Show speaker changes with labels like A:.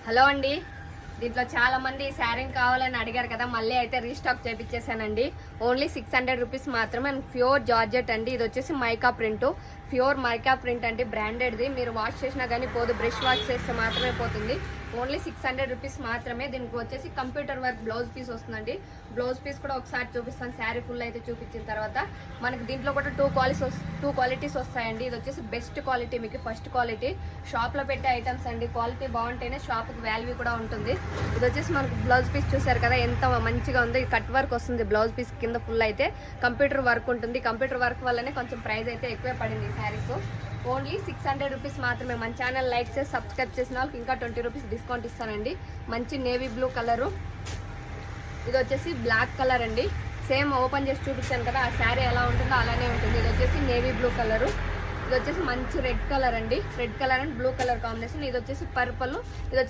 A: Hello అండి, దీంట్లో చాలా మంది శారీని కావాలని అడిగారు కదా, మళ్ళీ అయితే రీస్టాక్ చేపించేసానండి. ఓన్లీ 600 రూపీస్ మాత్రమే. అండ్ ప్యూర్ జార్జెట్ అండి. ఇది వచ్చేసి mica print, pure mica print అండి, బ్రాండెడ్ది. మీరు వాష్ చేసినా కానీ పోదు, బ్రష్ వాష్ చేస్తే మాత్రమే పోతుంది. ఓన్లీ 600 రూపీస్ మాత్రమే. దీనికి వచ్చేసి కంప్యూటర్ వర్క్ బ్లౌజ్ పీస్ వస్తుందండి. బ్లౌజ్ పీస్ కూడా ఒకసారి చూపిస్తాను, శారీ ఫుల్ అయితే చూపించిన తర్వాత. మనకి దీంట్లో కూడా టూ క్వాలిటీస్ వస్తాయండి. ఇది వచ్చేసి బెస్ట్ క్వాలిటీ, మీకు ఫస్ట్ క్వాలిటీ. షాప్లో పెట్టే ఐటమ్స్ అండి, క్వాలిటీ బాగుంటేనే షాప్కి వాల్యూ కూడా ఉంటుంది. ఇది వచ్చేసి మనకు బ్లౌజ్ పీస్ చూసారు కదా, ఎంత మంచిగా ఉంది. కట్ వర్క్ వస్తుంది బ్లౌజ్ పీస్ కింద, ఫుల్ అయితే కంప్యూటర్ వర్క్ ఉంటుంది. కంప్యూటర్ వర్క్ వల్లనే కొంచెం ప్రైస్ అయితే ఎక్కువే పడింది శారీస్. ఓన్లీ 600 రూపీస్ మాత్రమే. మన ఛానల్ లైక్ చేసి సబ్స్క్రైబ్ చేసిన వాళ్ళకి ఇంకా 20 రూపీస్ డిస్కౌంట్ ఇస్తానండి. మంచి నేవీ బ్లూ కలరు, ఇది వచ్చేసి బ్లాక్ కలర్ అండి. సేమ్ ఓపెన్ చేసి చూపించాను కదా, ఆ శారీ ఎలా ఉంటుందో అలానే ఉంటుంది. ఇది వచ్చేసి నేవీ బ్లూ కలరు, ఇది వచ్చేసి మంచి రెడ్ కలర్ అండి. Red colour and blue colour combination. ఇది వచ్చేసి పర్పుల్, ఇది వచ్చేసి